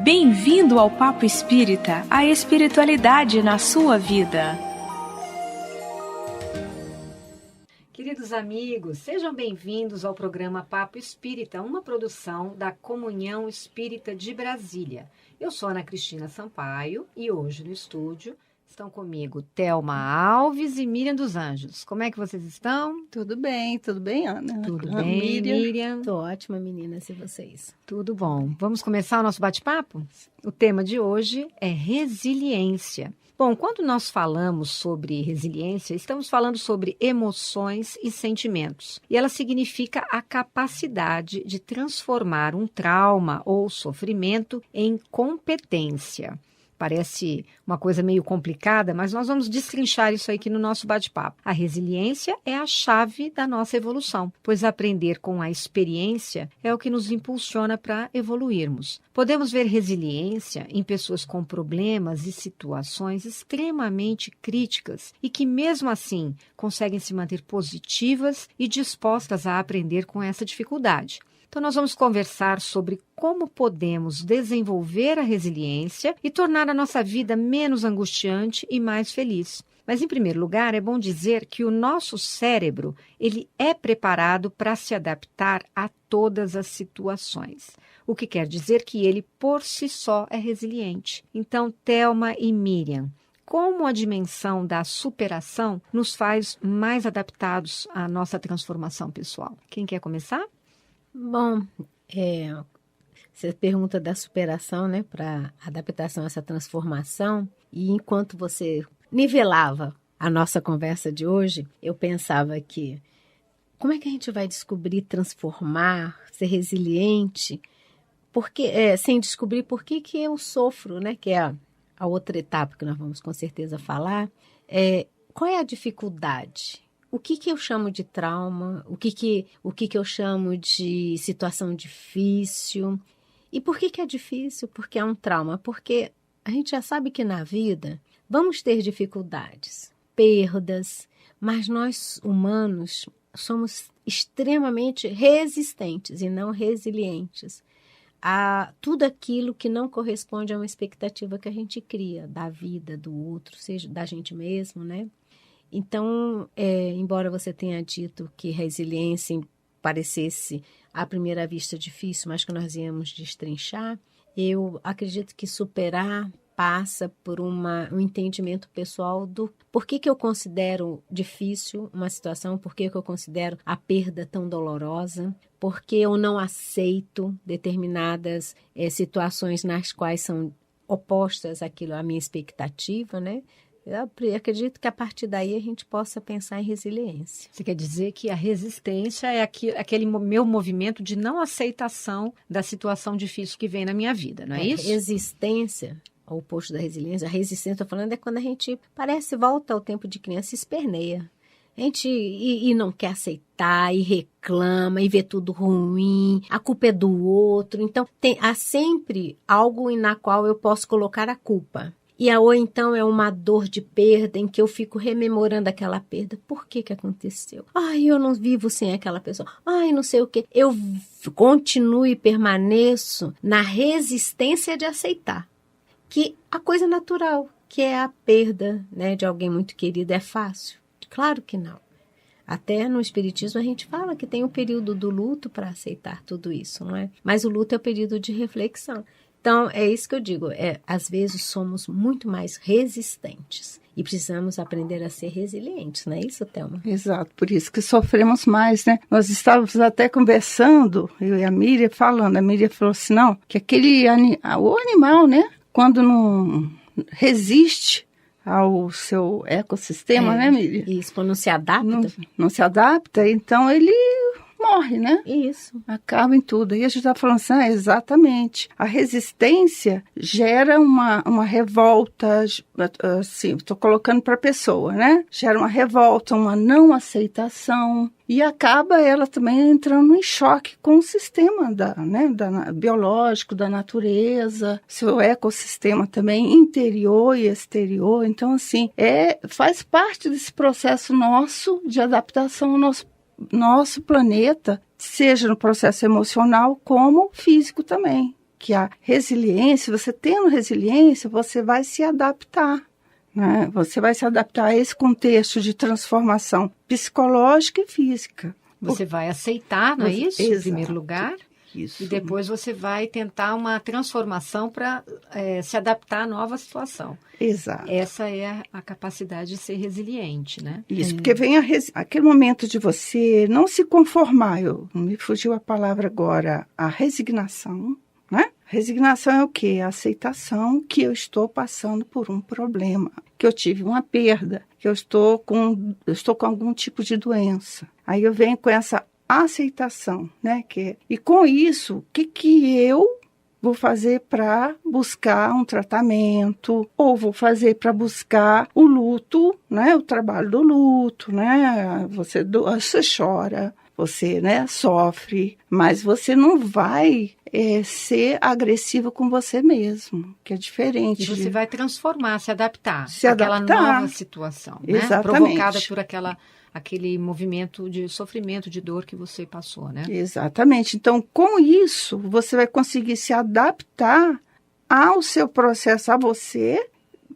Bem-vindo ao Papo Espírita, a espiritualidade na sua vida. Queridos amigos, sejam bem-vindos ao programa Papo Espírita, uma produção da Comunhão Espírita de Brasília. Eu sou Ana Cristina Sampaio e hoje no estúdio estão comigo Thelma Alves e Miriam dos Anjos. Como é que vocês estão? Tudo bem, Ana? Tudo bem, Miriam? Tô ótima, meninas, e vocês? Tudo bom. Vamos começar o nosso bate-papo? O tema de hoje é resiliência. Bom, quando nós falamos sobre resiliência, estamos falando sobre emoções e sentimentos. E ela significa a capacidade de transformar um trauma ou sofrimento em competência. Parece uma coisa meio complicada, mas nós vamos destrinchar isso aqui no nosso bate-papo. A resiliência é a chave da nossa evolução, pois aprender com a experiência é o que nos impulsiona para evoluirmos. Podemos ver resiliência em pessoas com problemas e situações extremamente críticas e que, mesmo assim, conseguem se manter positivas e dispostas a aprender com essa dificuldade. Então, nós vamos conversar sobre como podemos desenvolver a resiliência e tornar a nossa vida menos angustiante e mais feliz. Mas, em primeiro lugar, é bom dizer que o nosso cérebro ele é preparado para se adaptar a todas as situações, o que quer dizer que ele, por si só, é resiliente. Então, Thelma e Miriam, como a dimensão da superação nos faz mais adaptados à nossa transformação pessoal? Quem quer começar? Bom, você pergunta da superação, né, para adaptação a essa transformação, e enquanto você nivelava a nossa conversa de hoje, eu pensava que como é que a gente vai descobrir, transformar, ser resiliente, porque, sem descobrir por que eu sofro, né, que é a outra etapa que nós vamos com certeza falar, qual é a dificuldade? O que eu chamo de trauma? O que eu chamo de situação difícil? E por que é difícil? Porque é um trauma? Porque a gente já sabe que na vida vamos ter dificuldades, perdas, mas nós humanos somos extremamente resistentes e não resilientes a tudo aquilo que não corresponde a uma expectativa que a gente cria da vida, do outro, seja da gente mesmo, né? Então, embora você tenha dito que resiliência parecesse à primeira vista difícil, mas que nós íamos destrinchar, eu acredito que superar passa por um entendimento pessoal do por que eu considero difícil uma situação, por que eu considero a perda tão dolorosa, por que eu não aceito determinadas situações nas quais são opostas àquilo, à minha expectativa, né? Eu acredito que a partir daí a gente possa pensar em resiliência. Você quer dizer que a resistência é aquele meu movimento de não aceitação da situação difícil que vem na minha vida, não é isso? Resistência, ao oposto da resiliência, a resistência, estou falando, é quando a gente volta ao tempo de criança e esperneia. A gente e não quer aceitar, e reclama, e vê tudo ruim, a culpa é do outro. Então, há sempre algo na qual eu posso colocar a culpa. Ou então é uma dor de perda em que eu fico rememorando aquela perda. Por que aconteceu? Eu não vivo sem aquela pessoa. Não sei o quê. Eu continuo e permaneço na resistência de aceitar que a coisa natural, que é a perda, né, de alguém muito querido, é fácil. Claro que não. Até no Espiritismo a gente fala que tem o período do luto para aceitar tudo isso, não é? Mas o luto é o período de reflexão. Então, é isso que eu digo, às vezes somos muito mais resistentes e precisamos aprender a ser resilientes, não é isso, Thelma? Exato, por isso que sofremos mais, né? Nós estávamos até conversando, eu e a Miriam falando, a Miriam falou assim, não, que o animal, né, quando não resiste ao seu ecossistema, né, Miriam? Isso, quando não se adapta. Não se adapta, então ele morre, né? Isso. Acaba em tudo. E a gente está falando assim, exatamente. A resistência gera uma revolta, assim, estou colocando para a pessoa, né? Gera uma revolta, uma não aceitação. E acaba ela também entrando em choque com o sistema biológico, da natureza, seu ecossistema também interior e exterior. Então, assim, faz parte desse processo nosso de adaptação ao nosso planeta, seja no processo emocional como físico também. que a resiliência, você tendo resiliência, você vai se adaptar, né? Você vai se adaptar a esse contexto de transformação psicológica e física. Você vai aceitar, não é isso? Em primeiro lugar. Isso. E depois você vai tentar uma transformação para se adaptar à nova situação. Exato. Essa é a capacidade de ser resiliente, né? Isso, porque vem aquele momento de você não se conformar. Me fugiu a palavra agora, a resignação, né? Resignação é o quê? A aceitação que eu estou passando por um problema, que eu tive uma perda, que eu estou com algum tipo de doença. Aí eu venho com essa aceitação, né? E com isso, o que eu vou fazer para buscar um tratamento, ou vou fazer para buscar o luto, né? O trabalho do luto, né? Você chora, você, né, sofre, mas você não vai ser agressivo com você mesmo, que é diferente. E você vai transformar, se adaptar àquela nova situação, né? Exatamente. Provocada por aquele movimento de sofrimento, de dor que você passou, né? Exatamente. Então, com isso, você vai conseguir se adaptar ao seu processo, a você,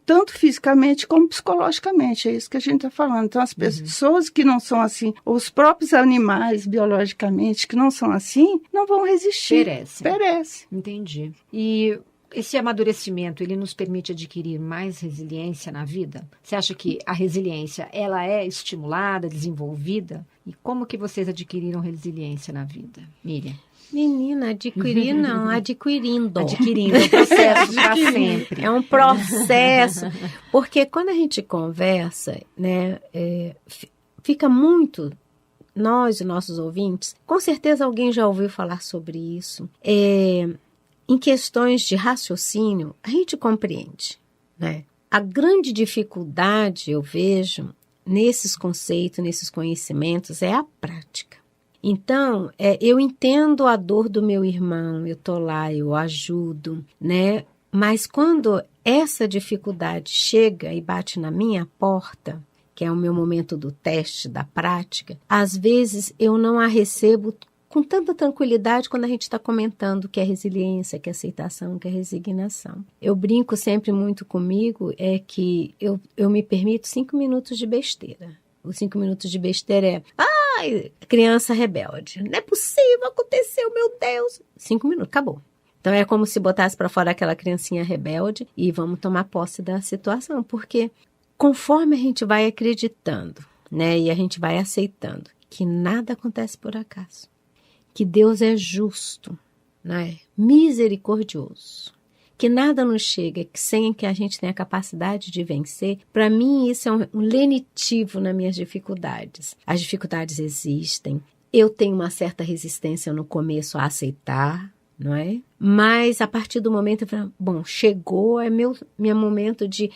tanto fisicamente como psicologicamente. É isso que a gente está falando. Então, as pessoas que não são assim, os próprios animais, biologicamente, que não são assim, não vão resistir. Perecem. Entendi. E esse amadurecimento, ele nos permite adquirir mais resiliência na vida? Você acha que a resiliência, ela é estimulada, desenvolvida? E como que vocês adquiriram resiliência na vida, Miriam? Menina, adquirir não, adquirindo. Adquirindo, é um processo para sempre. É um processo, porque quando a gente conversa, né, fica muito, nós e nossos ouvintes, com certeza alguém já ouviu falar sobre isso, em questões de raciocínio, a gente compreende, né? A grande dificuldade, eu vejo, nesses conceitos, nesses conhecimentos, é a prática. Então, eu entendo a dor do meu irmão, eu estou lá, eu ajudo, né? Mas quando essa dificuldade chega e bate na minha porta, que é o meu momento do teste, da prática, às vezes eu não a recebo com tanta tranquilidade quando a gente está comentando que é resiliência, que é aceitação, que é resignação. Eu brinco sempre muito comigo, que eu me permito 5 minutos de besteira. Os 5 minutos de besteira criança rebelde. Não é possível, aconteceu, meu Deus. 5 minutos, acabou. Então é como se botasse para fora aquela criancinha rebelde e vamos tomar posse da situação, porque conforme a gente vai acreditando, né, e a gente vai aceitando que nada acontece por acaso, que Deus é justo, né? Misericordioso, que nada nos chega sem que a gente tenha a capacidade de vencer. Para mim, isso é um lenitivo nas minhas dificuldades. As dificuldades existem, eu tenho uma certa resistência no começo a aceitar, não é? Mas a partir do momento, eu falo, bom, chegou, é meu momento de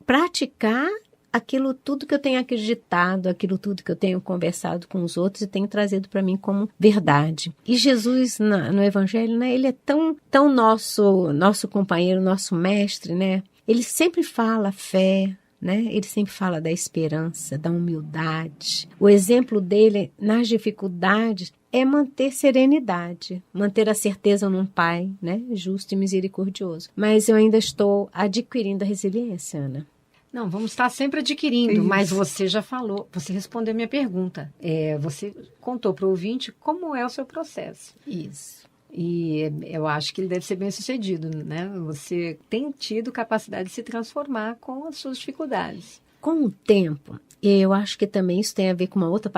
praticar aquilo tudo que eu tenho acreditado, aquilo tudo que eu tenho conversado com os outros e tenho trazido para mim como verdade. E Jesus, no Evangelho, né, ele é tão nosso companheiro, nosso mestre, né? Ele sempre fala fé, né? Ele sempre fala da esperança, da humildade. O exemplo dele nas dificuldades é manter serenidade, manter a certeza num Pai, né, justo e misericordioso. Mas eu ainda estou adquirindo a resiliência, Ana. Não, vamos estar sempre adquirindo, isso. Mas você já falou, você respondeu a minha pergunta. Você contou para o ouvinte como é o seu processo. Isso. E eu acho que ele deve ser bem sucedido, né? Você tem tido capacidade de se transformar com as suas dificuldades. Com o tempo, eu acho que também isso tem a ver com uma outra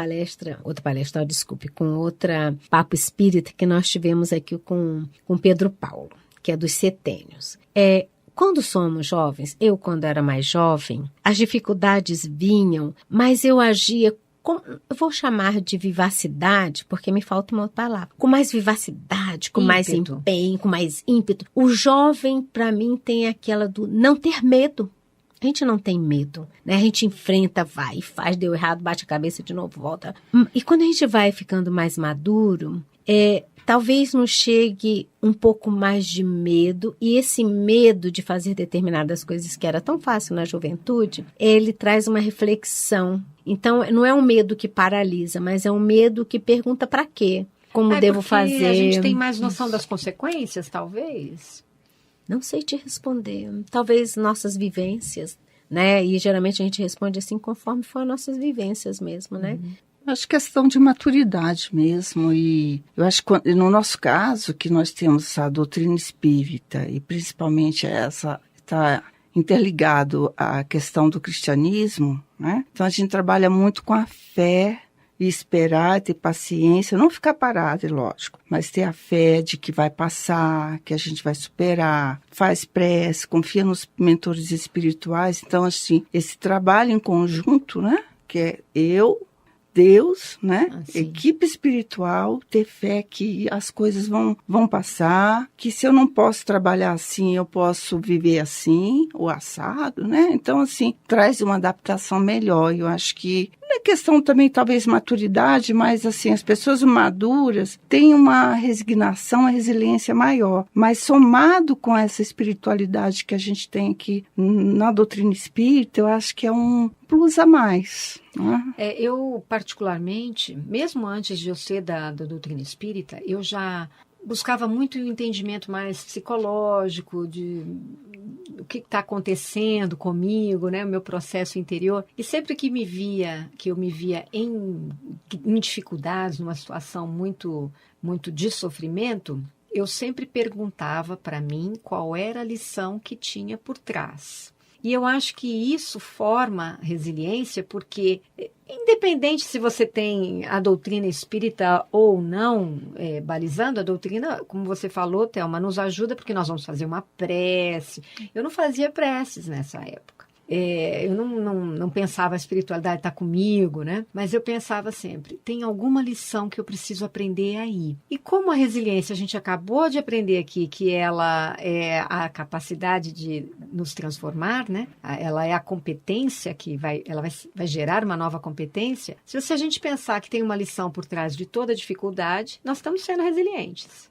papo espírita que nós tivemos aqui com Pedro Paulo, que é dos setênios. Quando somos jovens, quando era mais jovem, as dificuldades vinham, mas eu agia eu vou chamar de vivacidade, porque me falta uma outra palavra. Com mais vivacidade, com mais empenho, com mais ímpeto. O jovem, para mim, tem aquela do não ter medo. A gente não tem medo, né? A gente enfrenta, vai e faz, deu errado, bate a cabeça de novo, volta. E quando a gente vai ficando mais maduro, talvez nos chegue um pouco mais de medo, e esse medo de fazer determinadas coisas que era tão fácil na juventude, ele traz uma reflexão. Então, não é um medo que paralisa, mas é um medo que pergunta para quê? como devo fazer. A gente tem mais noção das consequências, talvez? Não sei te responder. Talvez nossas vivências, né? E geralmente a gente responde assim conforme foram nossas vivências mesmo, né? Acho questão de maturidade mesmo, e eu acho que no nosso caso, que nós temos a doutrina espírita, e principalmente essa está interligado à questão do cristianismo, né? Então a gente trabalha muito com a fé, e esperar, ter paciência, não ficar parado, é lógico, mas ter a fé de que vai passar, que a gente vai superar, faz prece, confia nos mentores espirituais. Então, assim, esse trabalho em conjunto, né? Que é eu, Deus, né? Equipe espiritual, ter fé que as coisas vão passar, que se eu não posso trabalhar assim, eu posso viver assim, o assado, né? Então, assim, traz uma adaptação melhor. Eu acho que não é questão também, talvez, maturidade, mas, assim, as pessoas maduras têm uma resignação, uma resiliência maior. Mas, somado com essa espiritualidade que a gente tem aqui na doutrina espírita, eu acho que é um plus a mais. Né? Eu, particularmente, mesmo antes de eu ser da doutrina espírita, eu já buscava muito o entendimento mais psicológico de o que está acontecendo comigo, né, o meu processo interior. E sempre que eu me via em dificuldades, numa situação muito, muito de sofrimento, eu sempre perguntava para mim qual era a lição que tinha por trás. E eu acho que isso forma resiliência, porque independente se você tem a doutrina espírita ou não, balizando a doutrina, como você falou, Thelma, nos ajuda porque nós vamos fazer uma prece. Eu não fazia preces nessa época. Eu não pensava a espiritualidade está comigo, né? Mas eu pensava sempre, tem alguma lição que eu preciso aprender aí. E como a resiliência, a gente acabou de aprender aqui, que ela é a capacidade de nos transformar, né? Ela é a competência ela vai gerar uma nova competência. Se a gente pensar que tem uma lição por trás de toda dificuldade, nós estamos sendo resilientes.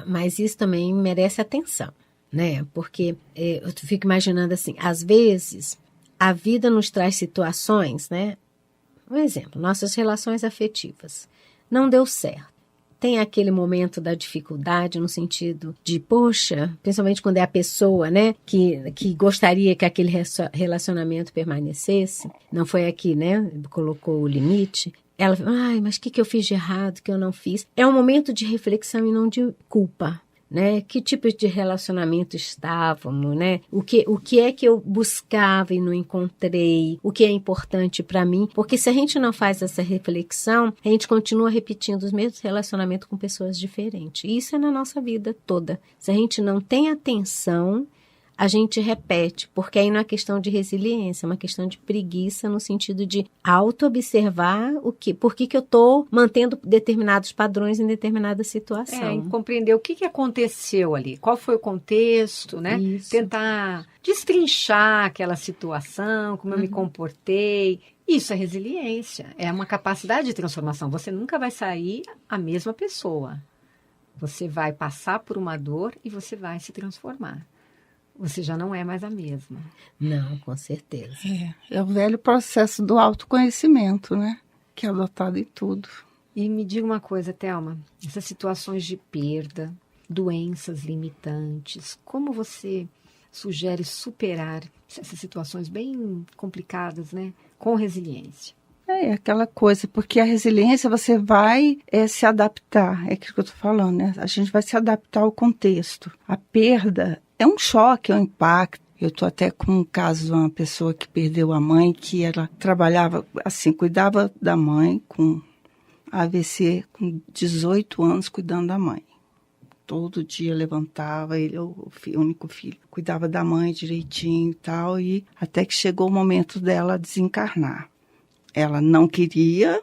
Mas isso também merece atenção, né? Porque eu fico imaginando assim, às vezes a vida nos traz situações, né? Um exemplo, nossas relações afetivas. Não deu certo. Tem aquele momento da dificuldade no sentido de, poxa, principalmente quando é a pessoa, né, que gostaria que aquele relacionamento permanecesse, não foi aqui, né, colocou o limite. Ela fala, mas o que eu fiz de errado, que eu não fiz? É um momento de reflexão e não de culpa. Né? Que tipo de relacionamento estávamos, né? O que é que eu buscava e não encontrei? O que é importante para mim? Porque se a gente não faz essa reflexão, a gente continua repetindo os mesmos relacionamentos com pessoas diferentes. E isso é na nossa vida toda. Se a gente não tem atenção, a gente repete, porque aí não é questão de resiliência, é uma questão de preguiça no sentido de auto-observar por que eu estou mantendo determinados padrões em determinada situação. E compreender o que aconteceu ali, qual foi o contexto, né? Isso. Tentar destrinchar aquela situação, como eu me comportei. Isso é resiliência, é uma capacidade de transformação. Você nunca vai sair a mesma pessoa. Você vai passar por uma dor e você vai se transformar. Você já não é mais a mesma. Não, com certeza. É o velho processo do autoconhecimento, né? Que é adotado em tudo. E me diga uma coisa, Thelma. Essas situações de perda, doenças limitantes, como você sugere superar essas situações bem complicadas, né? Com resiliência. É aquela coisa, porque a resiliência você vai se adaptar, é aquilo que eu estou falando, né? A gente vai se adaptar ao contexto. A perda é um choque, é um impacto. Eu estou até com um caso de uma pessoa que perdeu a mãe, que ela trabalhava, assim, cuidava da mãe com AVC, com 18 anos, cuidando da mãe. Todo dia levantava, ele, o único filho, cuidava da mãe direitinho e tal, e até que chegou o momento dela desencarnar. Ela não queria,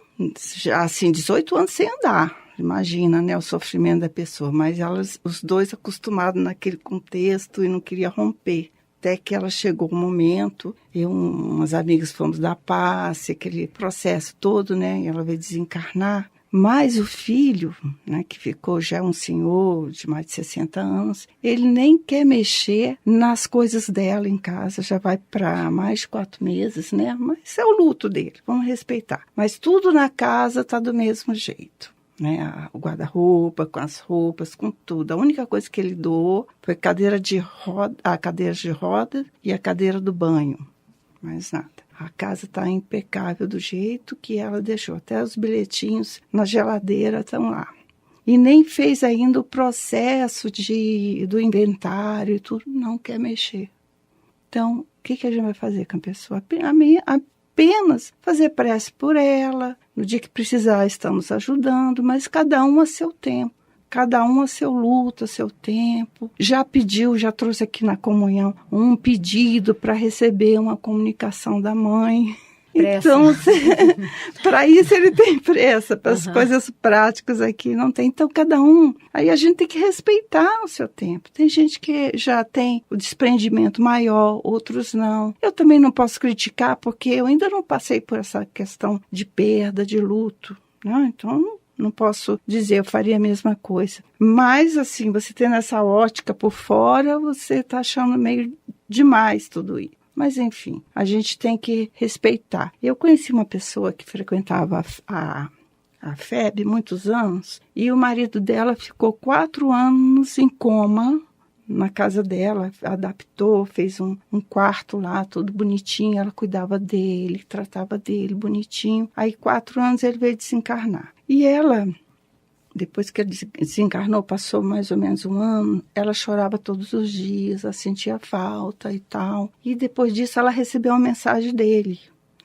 já assim, 18 anos sem andar. Imagina, né, o sofrimento da pessoa. Mas os dois acostumados naquele contexto e não queria romper. Até que ela chegou o momento, umas amigas fomos dar passe, aquele processo todo, né, e ela veio desencarnar. Mas o filho, né, que ficou já um senhor de mais de 60 anos, ele nem quer mexer nas coisas dela em casa, já vai para mais de 4 meses, né? Mas é o luto dele, vamos respeitar. Mas tudo na casa está do mesmo jeito, né? O guarda-roupa, com as roupas, com tudo. A única coisa que ele doou foi a cadeira de roda e a cadeira do banho. Mais nada. A casa está impecável do jeito que ela deixou. Até os bilhetinhos na geladeira estão lá. E nem fez ainda o processo do inventário e tudo, não quer mexer. Então, o que a gente vai fazer com a pessoa? Apenas fazer prece por ela. No dia que precisar, estamos ajudando, mas cada um a seu tempo. Cada um a seu luto, a seu tempo. Já trouxe aqui na comunhão um pedido para receber uma comunicação da mãe. Pressa. Então, para isso ele tem pressa, para as coisas práticas aqui não tem. Então, cada um, aí a gente tem que respeitar o seu tempo. Tem gente que já tem o desprendimento maior, outros não. Eu também não posso criticar, porque eu ainda não passei por essa questão de perda, de luto, né? Então, não posso dizer, eu faria a mesma coisa. Mas, assim, você tendo essa ótica por fora, você está achando meio demais tudo isso. Mas, enfim, a gente tem que respeitar. Eu conheci uma pessoa que frequentava a FEB muitos anos, e o marido dela ficou 4 anos em coma na casa dela, adaptou, fez um quarto lá, tudo bonitinho, ela cuidava dele, tratava dele bonitinho. Aí 4 anos ele veio desencarnar. E ela, depois que ele desencarnou, passou mais ou menos 1 ano, ela chorava todos os dias, ela sentia falta e tal. E depois disso ela recebeu uma mensagem dele,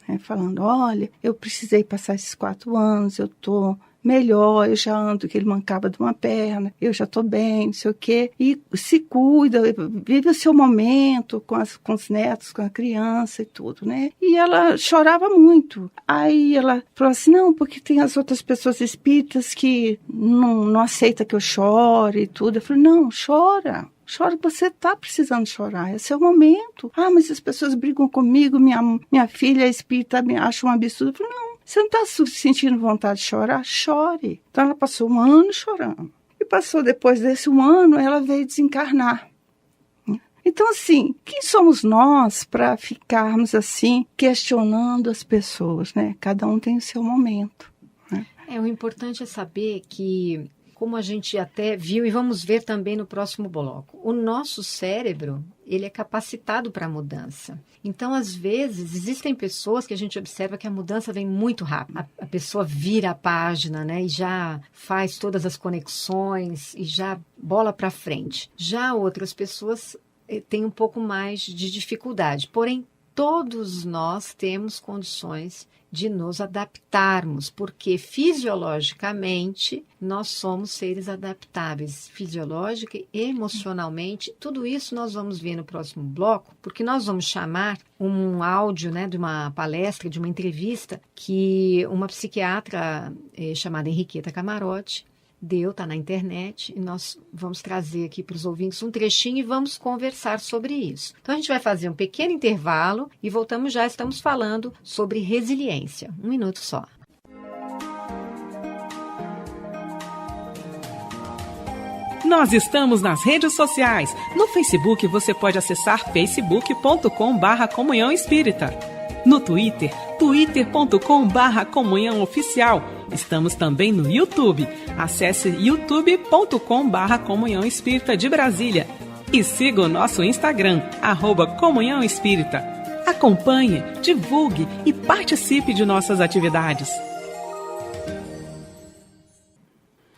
né, falando, olha, eu precisei passar esses 4 anos, eu tô melhor, eu já ando, que ele mancava de uma perna, eu já estou bem, não sei o quê, e se cuida, vive o seu momento com os netos, com a criança e tudo, né? E ela chorava muito. Aí ela falou assim, não, porque tem as outras pessoas espíritas que não aceitam que eu chore e tudo. Eu falei, não, chora. Chora que você está precisando chorar, esse é o momento. Ah, mas as pessoas brigam comigo, minha filha é espírita, me acha um absurdo. Eu falei, não, você não está sentindo vontade de chorar? Chore. Então ela passou 1 ano chorando. E passou depois desse 1 ano, ela veio desencarnar. Então, assim, quem somos nós para ficarmos assim, questionando as pessoas, né? Cada um tem o seu momento, né? O importante é saber que, como a gente até viu e vamos ver também no próximo bloco, o nosso cérebro, ele é capacitado para a mudança. Então, às vezes, existem pessoas que a gente observa que a mudança vem muito rápido. A pessoa vira a página, né, e já faz todas as conexões e já bola para frente. Já outras pessoas têm um pouco mais de dificuldade. Porém, todos nós temos condições de nos adaptarmos, porque fisiologicamente nós somos seres adaptáveis, fisiológica e emocionalmente. Tudo isso nós vamos ver no próximo bloco, porque nós vamos chamar um áudio, né, de uma palestra, de uma entrevista que uma psiquiatra chamada Henriqueta Camarote está na internet, e nós vamos trazer aqui para os ouvintes um trechinho e vamos conversar sobre isso. Então, a gente vai fazer um pequeno intervalo e voltamos já, estamos falando sobre resiliência. 1 minuto só. Nós estamos nas redes sociais. No Facebook, você pode acessar facebook.com/Comunhão Espírita. No Twitter, twitter.com/Comunhão Oficial. Estamos também no YouTube. Acesse youtube.com/Comunhão Espírita de Brasília. E siga o nosso Instagram, @Comunhão Espírita. Acompanhe, divulgue e participe de nossas atividades.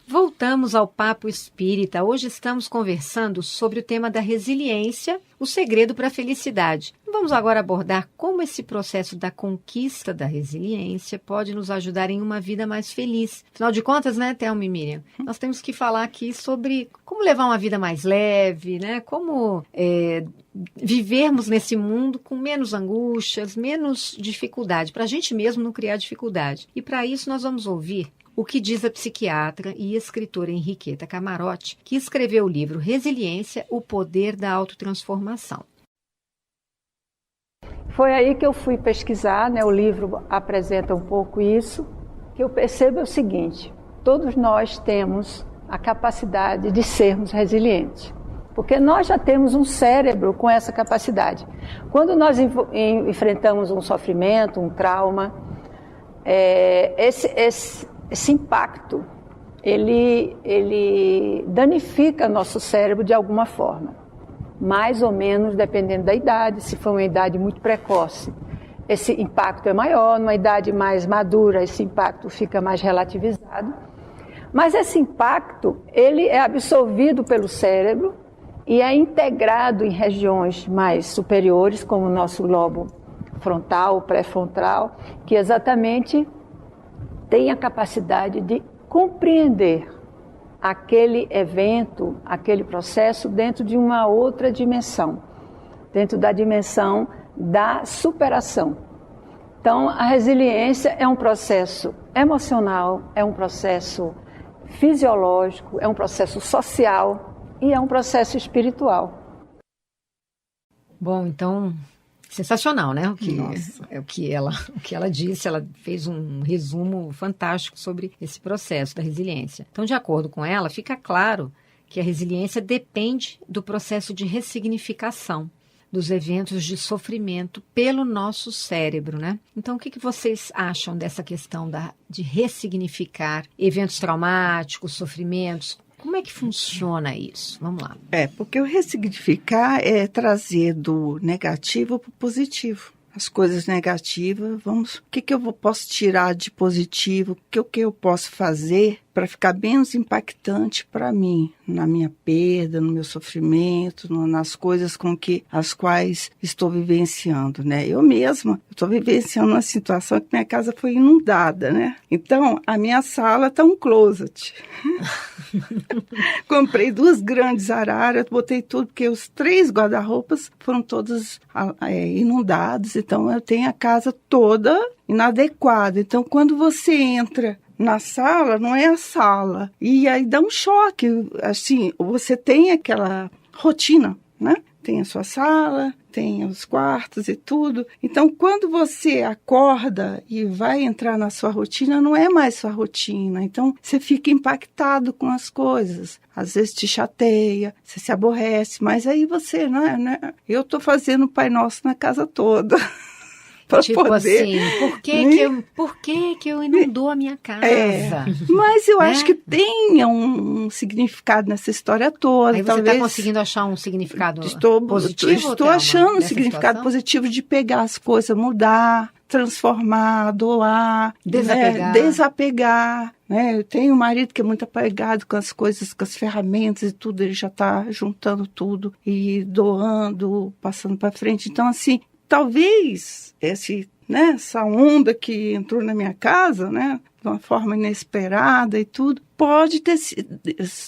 Voltamos ao Papo Espírita. Hoje estamos conversando sobre o tema da resiliência, o segredo para a felicidade. Vamos agora abordar como esse processo da conquista da resiliência pode nos ajudar em uma vida mais feliz. Afinal de contas, né, Thelma e Miriam? Nós temos que falar aqui sobre como levar uma vida mais leve, né? Como vivermos nesse mundo com menos angústias, menos dificuldade, para a gente mesmo não criar dificuldade. E para isso nós vamos ouvir o que diz a psiquiatra e escritora Henriqueta Camarote, que escreveu o livro Resiliência, o Poder da Autotransformação. Foi aí que eu fui pesquisar, né? O livro apresenta um pouco isso, que eu percebo é o seguinte, todos nós temos a capacidade de sermos resilientes, porque nós já temos um cérebro com essa capacidade. Quando nós enfrentamos um sofrimento, um trauma, esse impacto ele danifica nosso cérebro de alguma forma. Mais ou menos, dependendo da idade. Se for uma idade muito precoce, esse impacto é maior. Numa idade mais madura, esse impacto fica mais relativizado. Mas esse impacto, ele é absorvido pelo cérebro e é integrado em regiões mais superiores, como o nosso lobo frontal, pré-frontal, que exatamente tem a capacidade de compreender aquele evento, aquele processo dentro de uma outra dimensão, dentro da dimensão da superação. Então, a resiliência é um processo emocional, é um processo fisiológico, é um processo social e é um processo espiritual. Bom, então, sensacional, né? O que ela disse, ela fez um resumo fantástico sobre esse processo da resiliência. Então, de acordo com ela, fica claro que a resiliência depende do processo de ressignificação dos eventos de sofrimento pelo nosso cérebro, né? Então, o que vocês acham dessa questão de ressignificar eventos traumáticos, sofrimentos? Como é que funciona isso? Vamos lá. Porque o ressignificar é trazer do negativo para o positivo. As coisas negativas, o que eu posso tirar de positivo? O que eu posso fazer para ficar menos impactante para mim, na minha perda, no meu sofrimento, nas coisas as quais estou vivenciando, né? Eu mesma estou vivenciando uma situação que minha casa foi inundada, né? Então, a minha sala está um closet. Comprei 2 grandes araras, botei tudo, porque os 3 guarda-roupas foram todos inundados, então eu tenho a casa toda inadequada. Então, quando você entra na sala, não é a sala. E aí dá um choque, assim, você tem aquela rotina, né? Tem a sua sala, tem os quartos e tudo. Então, quando você acorda e vai entrar na sua rotina, não é mais sua rotina. Então, você fica impactado com as coisas. Às vezes te chateia, você se aborrece, mas aí você, né? Eu estou fazendo o Pai Nosso na casa toda. Tipo poder, assim, por que eu inundou a minha casa? Mas eu acho que tem um significado nessa história toda. Aí você está conseguindo achar um significado positivo? Estou achando um significado positivo de pegar as coisas, mudar, transformar, doar, desapegar. Né? Eu tenho um marido que é muito apegado com as coisas, com as ferramentas e tudo, ele já está juntando tudo e doando, passando para frente. Então, assim, talvez essa onda que entrou na minha casa, né, de uma forma inesperada e tudo, pode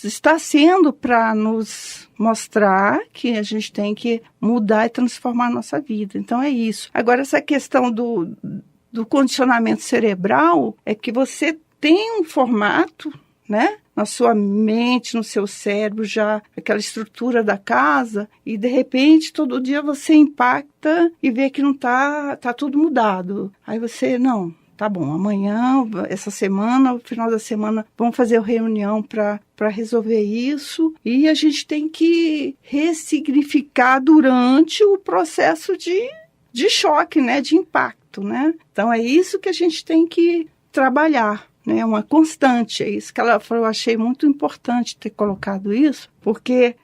estar sendo para nos mostrar que a gente tem que mudar e transformar a nossa vida. Então é isso. Agora, essa questão do condicionamento cerebral é que você tem um formato, né? Na sua mente, no seu cérebro, já aquela estrutura da casa, e de repente todo dia você impacta e vê que não tá tudo mudado. Aí você, não, tá bom, amanhã, essa semana, no final da semana, vamos fazer uma reunião para resolver isso, e a gente tem que ressignificar durante o processo de choque, né, de impacto, né? Então é isso que a gente tem que trabalhar. É uma constante, é isso que ela falou. Eu achei muito importante ter colocado isso, porque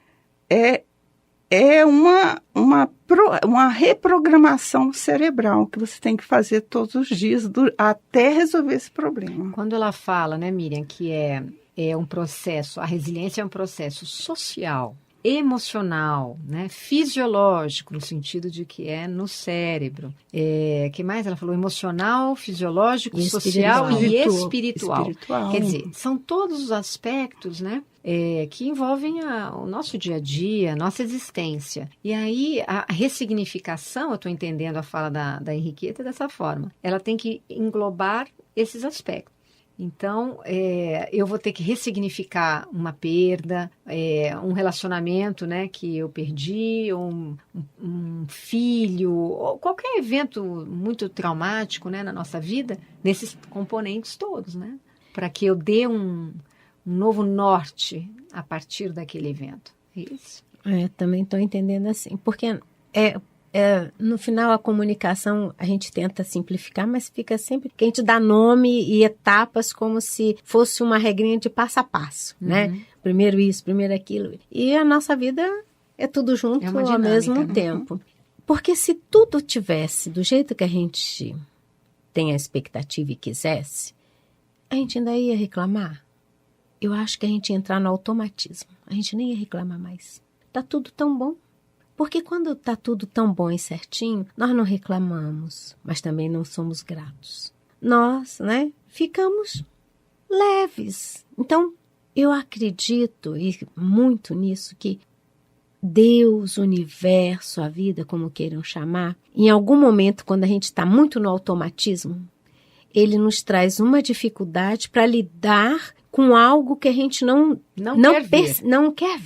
é uma reprogramação cerebral que você tem que fazer todos os dias até resolver esse problema. Quando ela fala, né, Miriam, que é um processo, a resiliência é um processo social, emocional, né, fisiológico, no sentido de que é no cérebro. Que mais ela falou? Emocional, fisiológico, social e espiritual. Quer dizer, são todos os aspectos, né, que envolvem o nosso dia a dia, a nossa existência. E aí, a ressignificação, eu estou entendendo a fala da Henriqueta dessa forma, ela tem que englobar esses aspectos. Então, eu vou ter que ressignificar uma perda, um relacionamento, né, que eu perdi, um filho, ou qualquer evento muito traumático, né, na nossa vida, nesses componentes todos, né, para que eu dê um novo norte a partir daquele evento. É isso? Também estou entendendo assim, porque no final a comunicação a gente tenta simplificar, mas fica sempre que a gente dá nome e etapas como se fosse uma regrinha de passo a passo, né? Primeiro isso, primeiro aquilo. E a nossa vida é tudo junto ao mesmo tempo. Porque se tudo tivesse do jeito que a gente tem a expectativa e quisesse, a gente ainda ia reclamar. Eu acho que a gente ia entrar no automatismo. A gente nem ia reclamar mais. Tá tudo tão bom. Porque quando tá tudo tão bom e certinho, nós não reclamamos, mas também não somos gratos. Nós, né, ficamos leves. Então, eu acredito e muito nisso que Deus, o universo, a vida, como queiram chamar, em algum momento, quando a gente está muito no automatismo, ele nos traz uma dificuldade para lidar com algo que a gente não quer ver. Não quer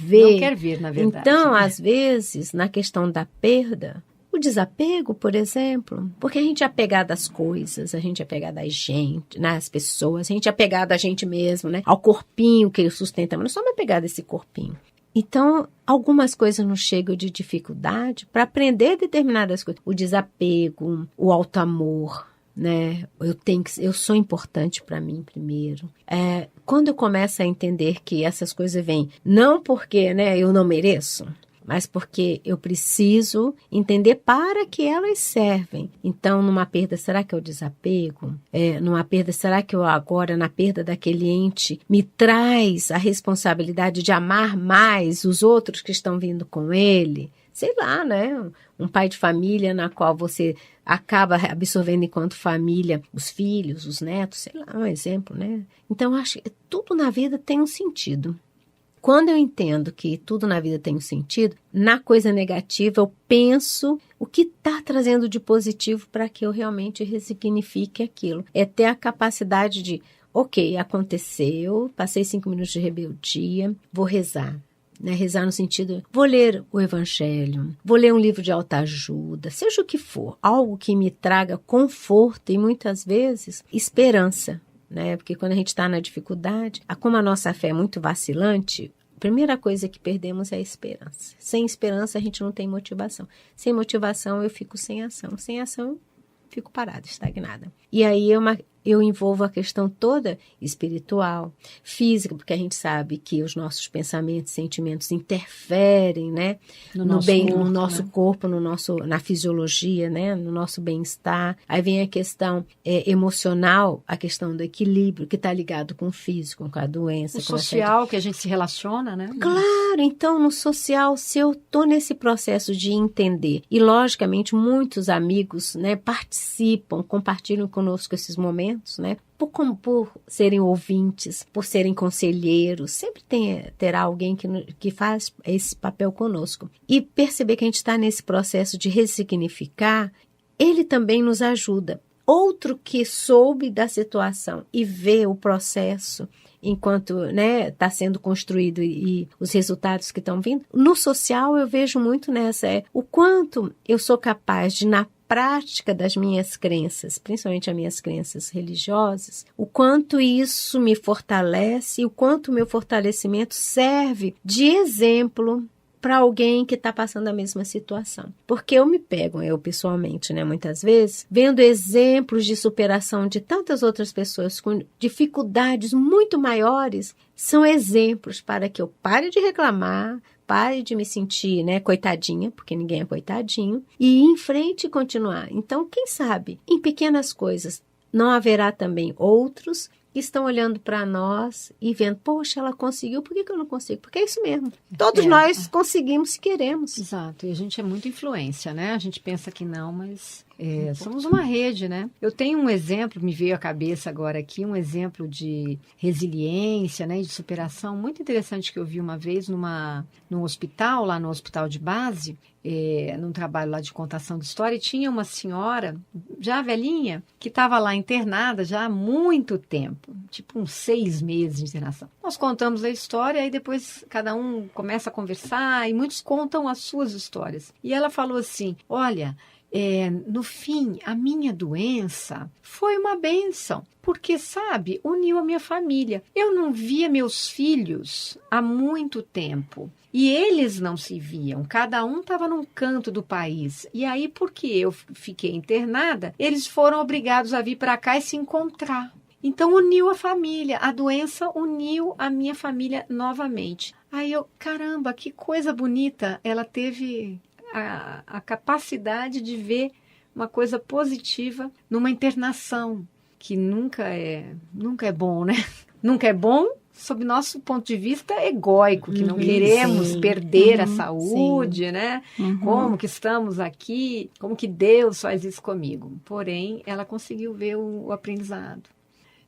ver, na verdade. Então, às vezes, na questão da perda, o desapego, por exemplo, porque a gente é apegado às coisas, a gente é apegado à gente, né, às pessoas, a gente é apegado a gente mesmo, né, ao corpinho que ele sustenta, mas não somos apegados a esse corpinho. Então, algumas coisas nos chegam de dificuldade para aprender determinadas coisas. O desapego, o auto-amor, né? Eu sou importante para mim primeiro. Quando eu começo a entender que essas coisas vêm não porque, né, eu não mereço, mas porque eu preciso entender para que elas servem. Então, numa perda, será que é o desapego? Numa perda, será que eu agora, na perda daquele ente, me traz a responsabilidade de amar mais os outros que estão vindo com ele? Sei lá, né? Um pai de família na qual você acaba absorvendo enquanto família os filhos, os netos, sei lá, um exemplo, né? Então, acho que tudo na vida tem um sentido. Quando eu entendo que tudo na vida tem um sentido, na coisa negativa eu penso o que está trazendo de positivo para que eu realmente ressignifique aquilo. É ter a capacidade de, ok, aconteceu, passei 5 minutos de rebeldia, vou rezar. Né, rezar no sentido, vou ler o Evangelho, vou ler um livro de autoajuda, seja o que for, algo que me traga conforto e muitas vezes esperança, né? Porque quando a gente está na dificuldade, como a nossa fé é muito vacilante, a primeira coisa que perdemos é a esperança. Sem esperança a gente não tem motivação. Sem motivação eu fico sem ação. Sem ação eu fico parada, estagnada. E aí eu envolvo a questão toda espiritual, física, porque a gente sabe que os nossos pensamentos, sentimentos interferem, né, no nosso corpo, na fisiologia, né, no nosso bem-estar. Aí vem a questão emocional, a questão do equilíbrio, que está ligado com o físico, com a doença. O social, que a gente se relaciona, né? Claro, então no social, se eu estou nesse processo de entender, e logicamente muitos amigos, né, participam, compartilham conosco esses momentos, né? Por serem ouvintes, por serem conselheiros, sempre terá alguém que faz esse papel conosco. E perceber que a gente está nesse processo de ressignificar, ele também nos ajuda. Outro que soube da situação e vê o processo enquanto, né, está sendo construído e os resultados que estão vindo. No social eu vejo muito nessa, o quanto eu sou capaz de, na prática das minhas crenças, principalmente as minhas crenças religiosas, o quanto isso me fortalece e o quanto o meu fortalecimento serve de exemplo para alguém que está passando a mesma situação. Porque eu me pego, eu pessoalmente, né, muitas vezes, vendo exemplos de superação de tantas outras pessoas com dificuldades muito maiores, são exemplos para que eu pare de reclamar, pare de me sentir, né, coitadinha, porque ninguém é coitadinho, e ir em frente e continuar. Então, quem sabe, em pequenas coisas, não haverá também outros que estão olhando para nós e vendo, poxa, ela conseguiu, por que eu não consigo? Porque é isso mesmo. Todos nós conseguimos se queremos. Exato, e a gente é muito influência, né? A gente pensa que não, mas somos uma rede, né? Eu tenho um exemplo, me veio à cabeça agora aqui, um exemplo de resiliência, né, de superação muito interessante que eu vi uma vez num hospital, lá no hospital de base, num trabalho lá de contação de história, e tinha uma senhora, já velhinha, que estava lá internada já há muito tempo, tipo uns 6 meses de internação. Nós contamos a história e depois cada um começa a conversar e muitos contam as suas histórias. E ela falou assim, olha, no fim, a minha doença foi uma bênção, porque, sabe, uniu a minha família. Eu não via meus filhos há muito tempo e eles não se viam, cada um estava num canto do país. E aí, porque eu fiquei internada, eles foram obrigados a vir para cá e se encontrar. Então, uniu a família, a doença uniu a minha família novamente. Aí caramba, que coisa bonita, ela teve a capacidade de ver uma coisa positiva numa internação, que nunca é bom, né? Nunca é bom sob nosso ponto de vista egóico, que não queremos perder a saúde, né? Como que estamos aqui, como que Deus faz isso comigo? Porém, ela conseguiu ver o aprendizado.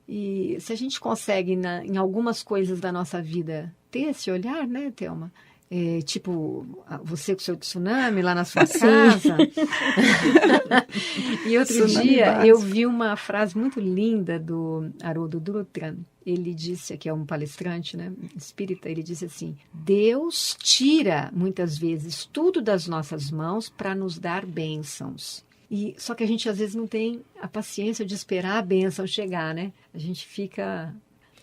E se a gente consegue, em algumas coisas da nossa vida, ter esse olhar, né, Thelma? Tipo, você com o seu tsunami lá na sua casa. E outro dia eu vi uma frase muito linda do Haroldo Dutra. Ele disse, que é um palestrante, né, espírita, ele disse assim: Deus tira muitas vezes tudo das nossas mãos para nos dar bênçãos. Só que a gente às vezes não tem a paciência de esperar a bênção chegar, né? A gente fica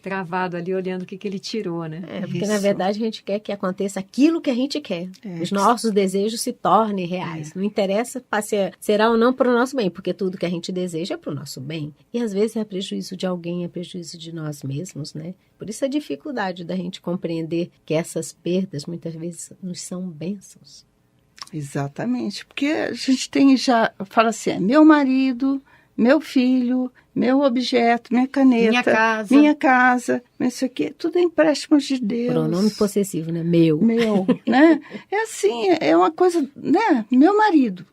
travado ali olhando o que ele tirou, né? Porque na verdade a gente quer que aconteça aquilo que a gente quer. Os nossos desejos se tornem reais. Não interessa se será ou não para o nosso bem, porque tudo que a gente deseja é para o nosso bem. E às vezes é prejuízo de alguém, é prejuízo de nós mesmos, né? Por isso a dificuldade da gente compreender que essas perdas muitas vezes nos são bênçãos. Exatamente, porque a gente fala assim, meu marido, meu filho, meu objeto, minha caneta, minha casa, isso aqui, tudo é empréstimo de Deus. Pronome possessivo, né? Meu, né? É assim, é uma coisa, né? Meu marido,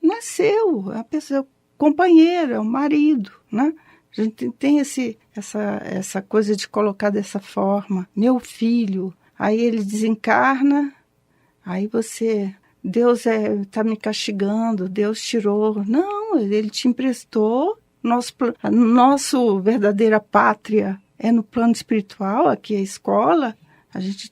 não é seu, é a pessoa, companheiro, é o marido, né? A gente tem essa coisa de colocar dessa forma, meu filho, aí ele desencarna, aí Deus está me castigando, Deus tirou. Não, ele te emprestou. Nosso verdadeira pátria é no plano espiritual, aqui é a escola. A gente,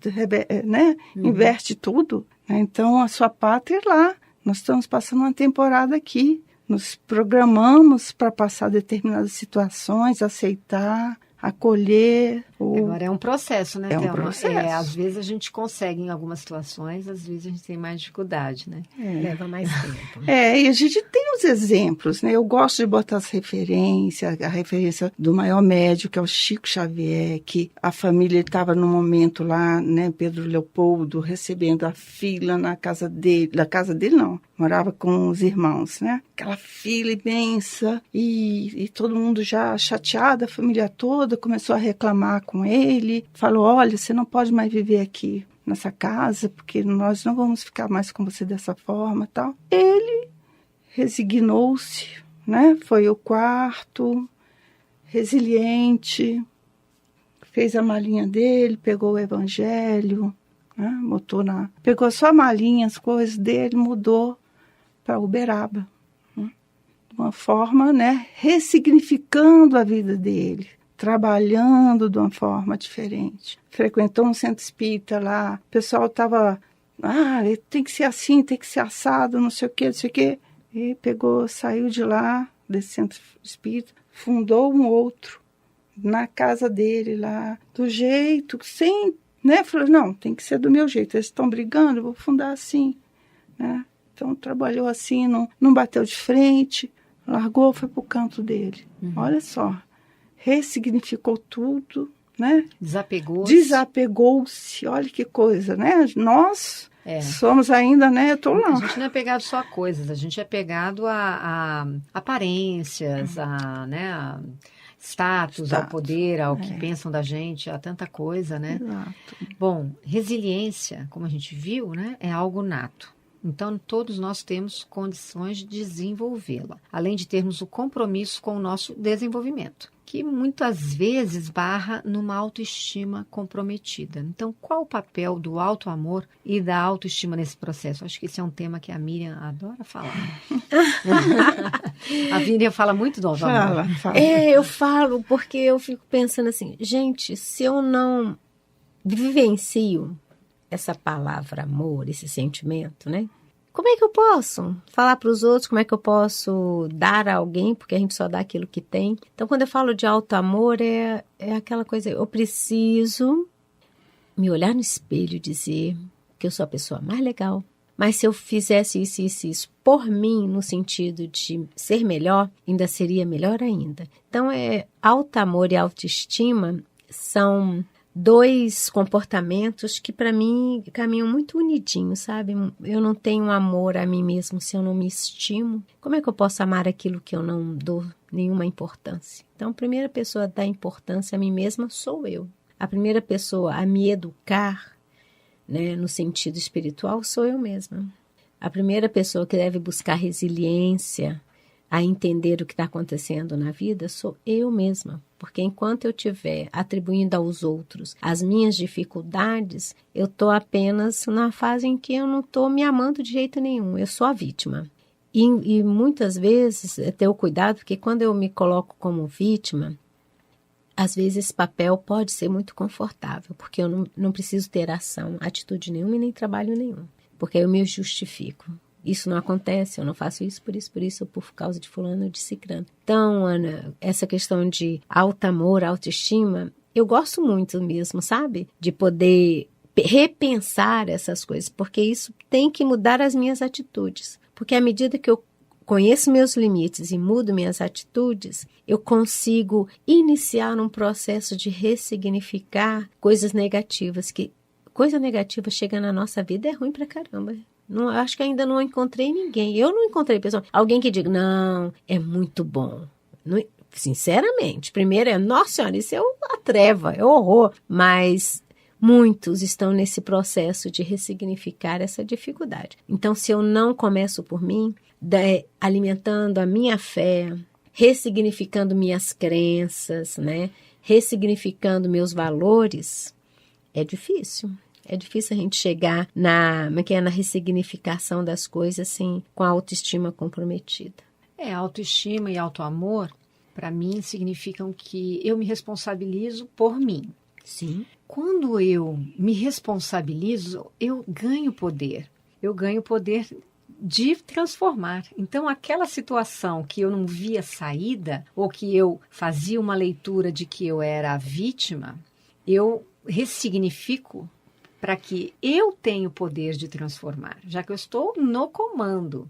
né, inverte tudo. Né? Então, a sua pátria é lá. Nós estamos passando uma temporada aqui. Nos programamos para passar determinadas situações, aceitar, acolher. Agora é um processo, né, Thelma? Um processo. Às vezes a gente consegue em algumas situações, às vezes a gente tem mais dificuldade, né? Leva mais tempo. E a gente tem os exemplos, né? Eu gosto de botar as referências, a referência do maior médico, que é o Chico Xavier, que a família estava no momento lá, né, Pedro Leopoldo, recebendo a fila na casa dele, não, morava com os irmãos, né? Aquela fila imensa e todo mundo já chateado, a família toda começou a reclamar com ele, falou, olha, você não pode mais viver aqui nessa casa, porque nós não vamos ficar mais com você dessa forma, tal. Ele resignou-se, né? Foi ao quarto, resiliente, fez a malinha dele, pegou o evangelho, né? Pegou só a malinha, as coisas dele, mudou para Uberaba, né? De uma forma, né, ressignificando a vida dele, trabalhando de uma forma diferente. Frequentou um centro espírita lá, o pessoal estava, tem que ser assim, tem que ser assado, não sei o quê. E saiu de lá, desse centro espírita, fundou um outro, na casa dele lá, do jeito, sem, né, falou, não, tem que ser do meu jeito, eles estão brigando, eu vou fundar assim, né. Então, trabalhou assim, não bateu de frente, largou, foi para o canto dele. Olha só. Ressignificou tudo, né? Desapegou-se, olha que coisa, né? Nós somos ainda, né? Eu tô lá. A gente não é pegado só a coisas, a gente é pegado a aparências, né? A status, ao poder, ao que pensam da gente, a tanta coisa, né? Exato. Bom, resiliência, como a gente viu, né? É algo nato. Então, todos nós temos condições de desenvolvê-la, além de termos o compromisso com o nosso desenvolvimento, que muitas vezes barra numa autoestima comprometida. Então, qual o papel do autoamor e da autoestima nesse processo? Acho que esse é um tema que a Miriam adora falar. A Miriam fala muito do autoamor. Fala. Eu falo porque eu fico pensando assim, gente, se eu não vivencio essa palavra amor, esse sentimento, né? como é que eu posso falar para os outros, como é que eu posso dar a alguém, porque a gente só dá aquilo que tem. Então, quando eu falo de alto amor, é aquela coisa, eu preciso me olhar no espelho e dizer que eu sou a pessoa mais legal. Mas se eu fizesse isso por mim, no sentido de ser melhor, ainda seria melhor ainda. Então, alto amor e autoestima são 2 comportamentos que, para mim, caminham muito unidinhos, sabe? Eu não tenho amor a mim mesmo se eu não me estimo. Como é que eu posso amar aquilo que eu não dou nenhuma importância? Então, a primeira pessoa a dar importância a mim mesma sou eu. A primeira pessoa a me educar, né, no sentido espiritual, sou eu mesma. A primeira pessoa que deve buscar resiliência, a entender o que está acontecendo na vida, sou eu mesma. Porque enquanto eu estiver atribuindo aos outros as minhas dificuldades, eu estou apenas na fase em que eu não estou me amando de jeito nenhum. Eu sou a vítima. E muitas vezes, ter o cuidado, porque quando eu me coloco como vítima, às vezes esse papel pode ser muito confortável, porque eu não preciso ter ação, atitude nenhuma e nem trabalho nenhum. Porque eu me justifico. Isso não acontece, eu não faço isso, ou por causa de fulano ou de cicrano. Então, Ana, essa questão de alto amor, autoestima, eu gosto muito mesmo, sabe? De poder repensar essas coisas, porque isso tem que mudar as minhas atitudes. Porque à medida que eu conheço meus limites e mudo minhas atitudes, eu consigo iniciar um processo de ressignificar coisas negativas, que coisa negativa chega na nossa vida é ruim pra caramba. Não, acho que ainda não encontrei ninguém. Eu não encontrei pessoa, alguém que diga, não, é muito bom. Não, sinceramente, primeiro nossa senhora, isso é uma treva, é horror. Mas muitos estão nesse processo de ressignificar essa dificuldade. Então, se eu não começo por mim, alimentando a minha fé, ressignificando minhas crenças, né? Ressignificando meus valores, é difícil. É difícil a gente chegar na ressignificação das coisas assim, com a autoestima comprometida. Autoestima e autoamor, para mim, significam que eu me responsabilizo por mim. Sim. Quando eu me responsabilizo, eu ganho poder. Eu ganho poder de transformar. Então, aquela situação que eu não via saída, ou que eu fazia uma leitura de que eu era a vítima, eu ressignifico para que eu tenha o poder de transformar, já que eu estou no comando.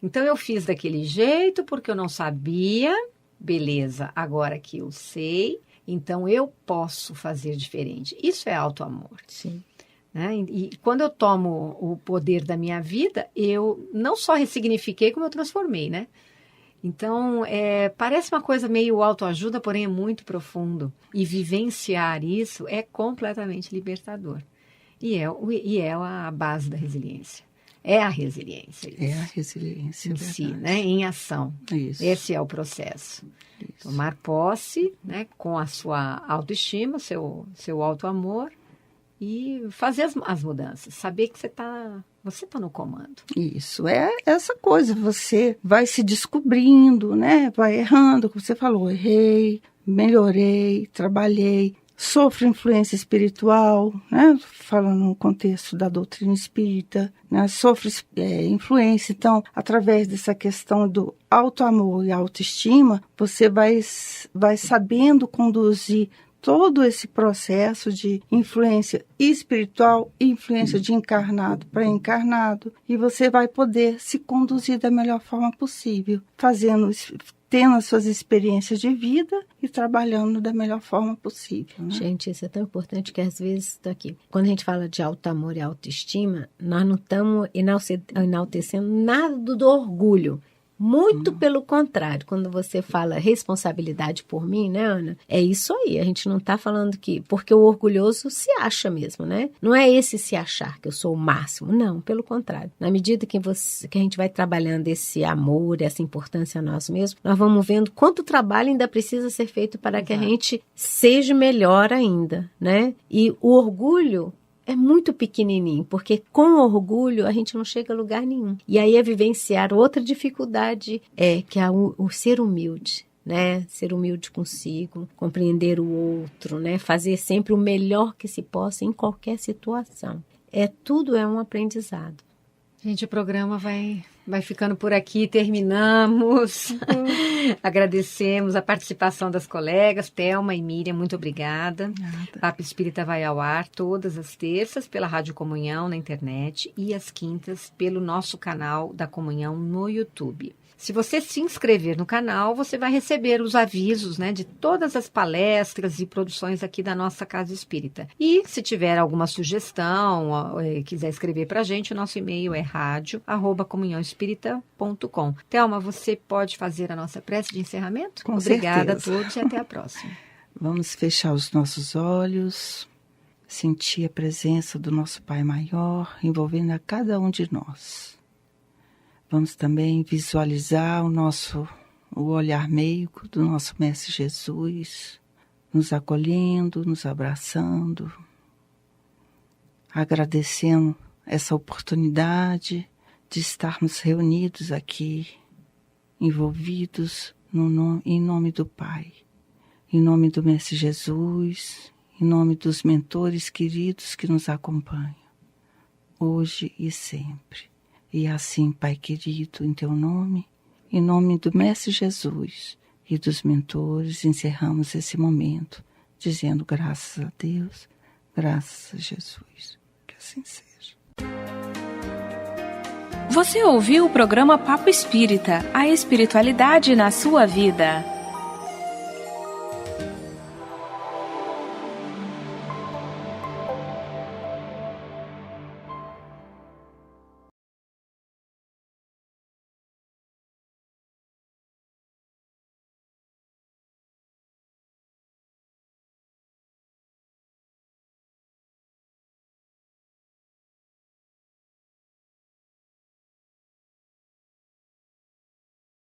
Então, eu fiz daquele jeito porque eu não sabia, beleza, agora que eu sei, então eu posso fazer diferente. Isso é autoamor. Sim. Né? E quando eu tomo o poder da minha vida, eu não só ressignifiquei, como eu transformei, né? Então, parece uma coisa meio autoajuda, porém é muito profundo. E vivenciar isso é completamente libertador. E é a base da resiliência. É a resiliência. Isso. É a resiliência, em si, né? Em ação. Isso. Esse é o processo. Isso. Tomar posse, né? Com a sua autoestima, seu autoamor, e fazer as mudanças. Saber que você tá no comando. Isso, é essa coisa. Você vai se descobrindo, né? Vai errando, como você falou, errei, melhorei, trabalhei. Sofro influência espiritual, né? Falando no contexto da doutrina espírita, né? Sofro influência. Então, através dessa questão do autoamor e autoestima, você vai sabendo conduzir todo esse processo de influência espiritual e influência de encarnado para encarnado, e você vai poder se conduzir da melhor forma possível, tendo as suas experiências de vida e trabalhando da melhor forma possível. Né? Gente, isso é tão importante que às vezes, quando a gente fala de alto amor e autoestima, nós não estamos enaltecendo nada do orgulho. Muito pelo contrário, quando você fala responsabilidade por mim, né, Ana? É isso aí, a gente não está falando que... Porque o orgulhoso se acha mesmo, né? Não é esse se achar que eu sou o máximo, não, pelo contrário. Na medida que a gente vai trabalhando esse amor, essa importância a nós mesmos, nós vamos vendo quanto trabalho ainda precisa ser feito para que a gente seja melhor ainda, né? E o orgulho é muito pequenininho, porque com orgulho a gente não chega a lugar nenhum. E aí é vivenciar outra dificuldade, que é o ser humilde, né? Ser humilde consigo, compreender o outro, né? Fazer sempre o melhor que se possa em qualquer situação. Tudo é um aprendizado. Gente, o programa vai ficando por aqui, terminamos. Agradecemos a participação das colegas, Thelma e Miriam, muito obrigada. Papo Espírita vai ao ar todas as terças pela Rádio Comunhão na internet e às quintas pelo nosso canal da Comunhão no YouTube. Se você se inscrever no canal, você vai receber os avisos, né, de todas as palestras e produções aqui da nossa Casa Espírita. E se tiver alguma sugestão, quiser escrever para a gente, o nosso e-mail é radio@comunhãoespírita.com. Thelma, você pode fazer a nossa prece de encerramento? Com Obrigada certeza. a todos e até a próxima. Vamos fechar os nossos olhos, sentir a presença do nosso Pai Maior envolvendo a cada um de nós. Vamos também visualizar o olhar meigo do nosso Mestre Jesus, nos acolhendo, nos abraçando, agradecendo essa oportunidade de estarmos reunidos aqui, envolvidos em nome do Pai, em nome do Mestre Jesus, em nome dos mentores queridos que nos acompanham, hoje e sempre. E assim, Pai querido, em Teu nome, em nome do Mestre Jesus e dos mentores, encerramos esse momento, dizendo graças a Deus, graças a Jesus. Que assim seja. Você ouviu o programa Papo Espírita, a espiritualidade na sua vida.